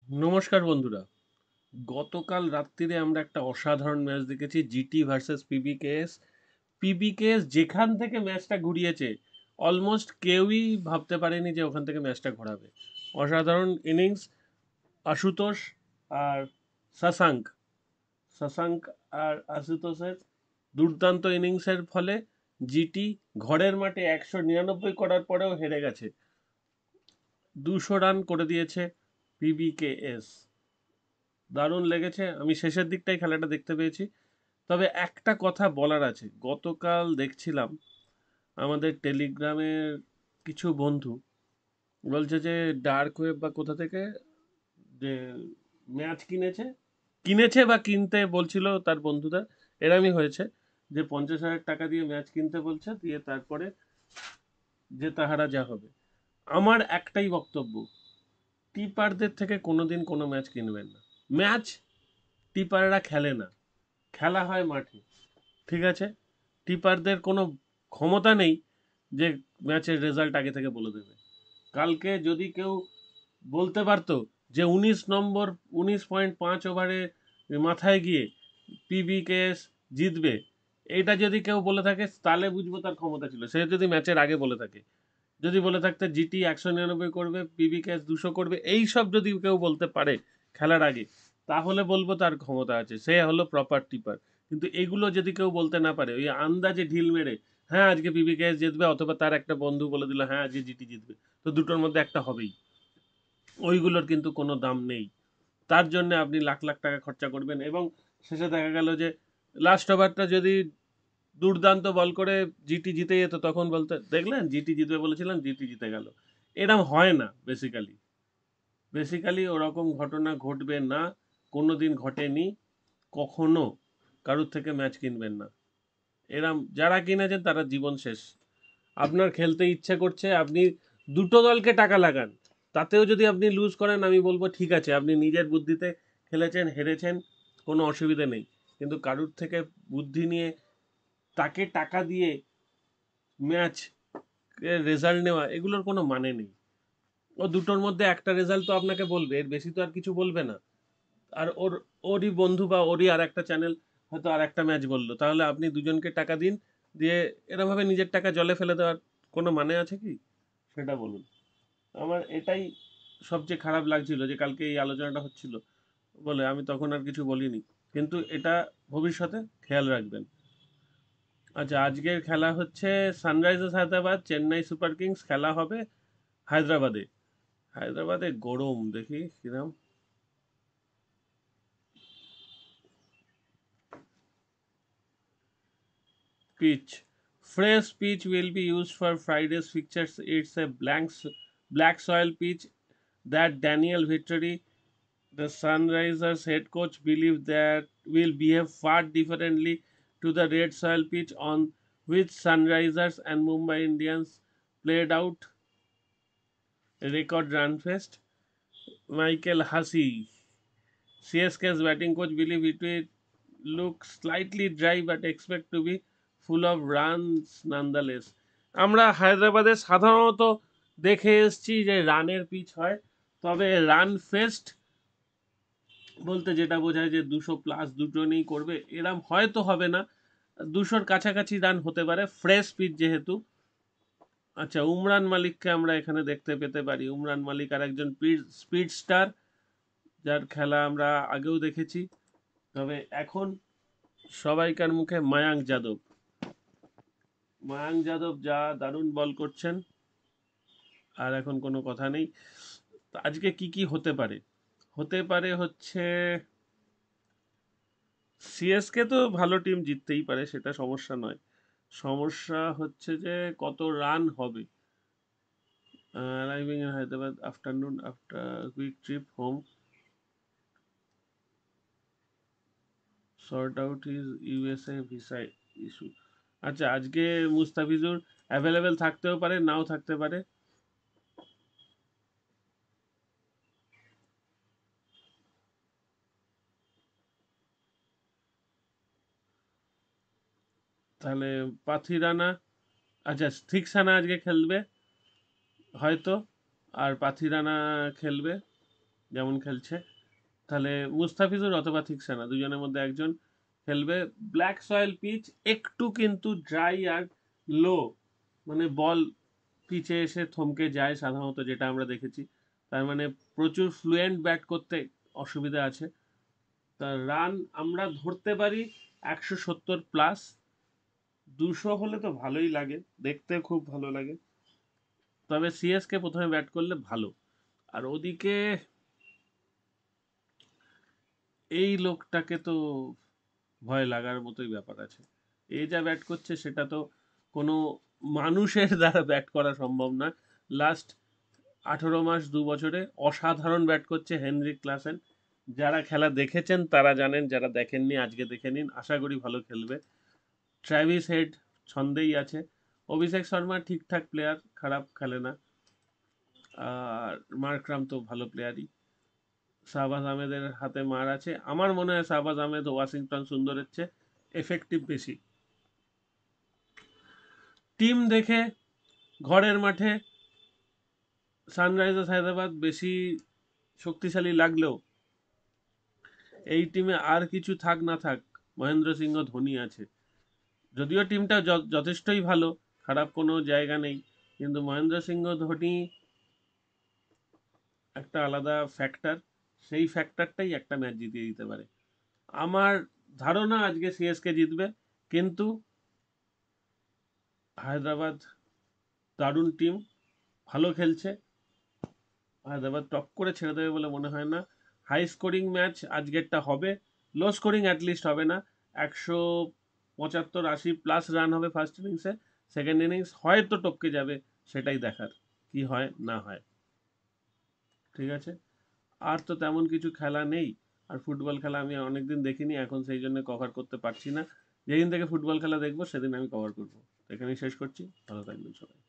নমস্কার বন্ধুরা। গতকাল রাত্তিরে আমরা একটা অসাধারণ ম্যাচ দেখেছি, জিটি ভার্সেস পিবিকেএস। পিবিকেএস যেখান থেকে ম্যাচটা ঘুরিয়েছে, অলমোস্ট কেউই ভাবতে পারেনি যে ওখান থেকে ম্যাচটা ঘোরাবে। অসাধারণ ইনিংস আশুতোষ আর শশাঙ্ক শশাঙ্ক আর আশুতোষের দুর্দান্ত ইনিংসের ফলে জিটি ঘরের মাঠে 199 করার পরেও হেরে গেছে। 200 রান করে দিয়েছে পিবিকেএস। দারুণ লেগেছে। আমি শেষের দিকটাই খেলাটা দেখতে পেয়েছি। তবে একটা কথা বলার আছে, গতকাল দেখছিলাম আমাদের টেলিগ্রামের কিছু বন্ধু বলছে যে ডার্ক ওয়েব বা কোথা থেকে যে ম্যাচ কিনেছে কিনেছে বা কিনতে বলছিল তার বন্ধুদের, এরমই হয়েছে যে 50,000 টাকা দিয়ে ম্যাচ কিনতে বলছে, দিয়ে তারপরে যে তাহারা যা হবে। আমার একটাই বক্তব্য, টিপারদের থেকে কোনোদিন কোনো ম্যাচ কিনবেন না। ম্যাচ টিপাররা খেলে না, খেলা হয় মাঠে। ঠিক আছে? টিপারদের কোনো ক্ষমতা নেই যে ম্যাচের রেজাল্ট আগে থেকে বলে দেবে। কালকে যদি কেউ বলতে পারতো যে 19 নম্বর 19.5 ওভারে মাথায় গিয়ে পিবিকেএস জিতবে, এইটা যদি কেউ বলে থাকে তাহলে বুঝবো তার ক্ষমতা ছিল। সে যদি ম্যাচের আগে বলে থাকে, যদি বলে থাকতে জিটি 199 করবে, পিবিকেএস 200 করবে, এই সব যদি কেউ বলতে পারে খেলার আগে, তাহলে বলবো তার ক্ষমতা আছে, সে হলো প্রপার টিপার। কিন্তু এগুলো যদি কেউ বলতে না পারে, ওই আন্দাজে ঢিল মেরে হ্যাঁ আজকে পিবিকেএস জিতবে, অথবা তার একটা বন্ধু বলে দিল হ্যাঁ আজকে জিটি জিতবে, তো দুটোর মধ্যে একটা হবেই, ওইগুলোর কিন্তু কোনো দাম নেই। তার জন্য আপনি লাখ লাখ টাকা খরচা করবেন এবং শেষে দেখা গেল যে লাস্ট ওভারটা যদি দুর্দান্ত বল করে জিটি জিতে যেত, তখন বলতে দেখলেন জিটি জিতবে বলেছিলাম, জিটি জিতে গেল। এরম হয় না বেসিক্যালি। বেসিক্যালি ওরকম ঘটনা ঘটবে না, কোনো দিন ঘটেনি কখনো। কারুর থেকে ম্যাচ কিনবেন না। এরম যারা কিনেছেন তারা জীবন শেষ। আপনার খেলতে ইচ্ছে করছে, আপনি দুটো দলকে টাকা লাগান, তাতেও যদি আপনি লুজ করেন, আমি বলবো ঠিক আছে, আপনি নিজের বুদ্ধিতে খেলেছেন, হেরেছেন, কোনো অসুবিধা নেই। কিন্তু কারুর থেকে বুদ্ধি নিয়ে তাকে টাকা দিয়ে ম্যাচ রেজাল্ট নেওয়া, এগুলোর কোনো মানে নেই। ও দুটোর মধ্যে একটা রেজাল্ট তো আপনাকে বলবে, এর বেশি তো আর কিছু বলবে না। আর ওরই বন্ধু বা ওরই আর একটা চ্যানেল হয়তো আর একটা ম্যাচ বললো, তাহলে আপনি দুজনকে টাকা দিন, দিয়ে এরমভাবে নিজের টাকা জলে ফেলে দেওয়ার কোনো মানে আছে কি? সেটা বলুন। আমার এটাই সবচেয়ে খারাপ লাগছিল যে কালকে এই আলোচনাটা হচ্ছিল বলে আমি তখন আর কিছু বলিনি। কিন্তু এটা ভবিষ্যতে খেয়াল রাখবেন। আচ্ছা, আজকের খেলা হচ্ছে Sunrisers Hyderabad Chennai Super Kings, খেলা হবে হায়দ্রাবাদে। হায়দ্রাবাদে গরম, দেখি কিরম pitch. Fresh pitch will be used for Friday's fixtures. It's a black soil pitch that Daniel Vittori, the Sunrisers head coach, believe that will behave far differently to the red soil pitch on which Sunrisers and Mumbai Indians played out a record run fest. Michael Hussey, CSK's batting coach, believe it will look slightly dry but expect to be full of runs nonetheless. আমরা হায়দ্রাবাদে সাধারণত দেখে এসেছি যে রানের pitch হয়, তবে run fest বলতে যেটা বোঝায় যে 200+ দুটো নেই করবে, এরম হয়তো হবে না। 200-র কাছাকাছি রান হতে পারে, ফ্রেশ পিচ যেহেতু। আচ্ছা, উমরান মালিককে আমরা এখানে দেখতে পেতে পারি। উমরান মালিক আর একজন স্পিড স্টার, যার খেলা আমরা আগেও দেখেছি। তবে এখন সবাইকার মুখে মায়াঙ্ক যাদব। মায়াঙ্ক যাদব যা দারুণ বল করছেন, আর এখন কোনো কথা নেই। আজকে কি কি হতে পারে? হতে পারে হচ্ছে সিএসকে তো ভালো টিম, জিততেই পারে, সেটা সমস্যা নয়। সমস্যা হচ্ছে যে কত রান হবে। Arriving in Hyderabad afternoon after quick trip home, sort out his USA visa issue. আচ্ছা, আজকে মুস্তাফিজুর অ্যাভেলেবেল থাকতেও পারে, নাও থাকতে পারে। তাহলে পাথিরানা, আচ্ছা থিকসানা আজকে খেলবে হয়তো, আর পাথিরানা খেলবে। যেমন খেলছে, তাহলে মুস্তাফিজুর অথবা থিকসানা দুজনের মধ্যে একজন খেলবে। ব্ল্যাক সয়েল পিচ একটু কিন্তু ড্রাই আর লো, মানে বল পিচে এসে থমকে যায় সাধারণত, যেটা আমরা দেখেছি। তার মানে প্রচুর ফ্লুয়েন্ট ব্যাট করতে অসুবিধা আছে। তার রান আমরা ধরতে পারি 170+। 200 হলে তো ভালোই লাগে, দেখতে খুব ভালো লাগে। তবে সিএসকে প্রথমে ব্যাট করলে ভালো। আর ওদিকে এই লোকটাকে তো ভয় লাগার মতোই ব্যাপার আছে। এ যা ব্যাট করছে সেটা তো কোনো মানুষের দ্বারা ব্যাট করা সম্ভব না। লাস্ট 18 মাস 2 বছরে অসাধারণ ব্যাট করছে হেনরিক ক্লাসেন। যারা খেলা দেখেছেন তারা জানেন, যারা দেখেননি আজকে দেখে নিন, আশা করি ভালো খেলবে। ট্র্যাভিস হেড ছন্দেই আছে। অভিষেক শর্মা ঠিকঠাক প্লেয়ার, খারাপ খেলে না। আর মার্করাম তো ভালো প্লেয়ারই। শাহবাজ আহমেদের হাতে মার আছে। আমার মনে হয় শাহবাজ আহমেদ ওয়াশিংটন সুন্দরের চেয়ে এফেক্টিভ বেশি। টিম দেখে ঘরের মাঠে সানরাইজার্স হায়দ্রাবাদ বেশি শক্তিশালী লাগলেও এই টিমে আর কিছু থাক না থাক, মহেন্দ্র সিংহ ধোনি আছে। যদিও টিমটা যথেষ্টই ভালো, খারাপ কোনো জায়গা নেই, কিন্তু মহেন্দ্র সিংহ ধোনি একটা আলাদা ফ্যাক্টর। সেই ফ্যাক্টরটাই একটা ম্যাচ জিতিয়ে দিতে পারে। আমার ধারণা আজকে সিএসকে জিতবে, কিন্তু হায়দ্রাবাদ দারুণ টিম, ভালো খেলছে। হায়দ্রাবাদ টপ করে ছেড়ে দেবে বলে মনে হয় না। হাই স্কোরিং ম্যাচ আজকেরটা হবে, লো স্কোরিং অ্যাটলিস্ট হবে না। 175-80+ রান হবে ফার্স্ট ইনিংসে। সেকেন্ড ইনিংস হয়তো টপকে যাবে, সেটাই দেখার কি হয় না হয়। ঠিক আছে, আর তো তেমন কিছু খেলা নেই। আর ফুটবল খেলা আমি অনেকদিন দেখিনি, এখন সেই জন্য কভার করতে পারছি না। যেদিন থেকে ফুটবল খেলা দেখবো সেদিন আমি কভার করবো। এখানেই শেষ করছি, ভালো থাকবেন সবাই।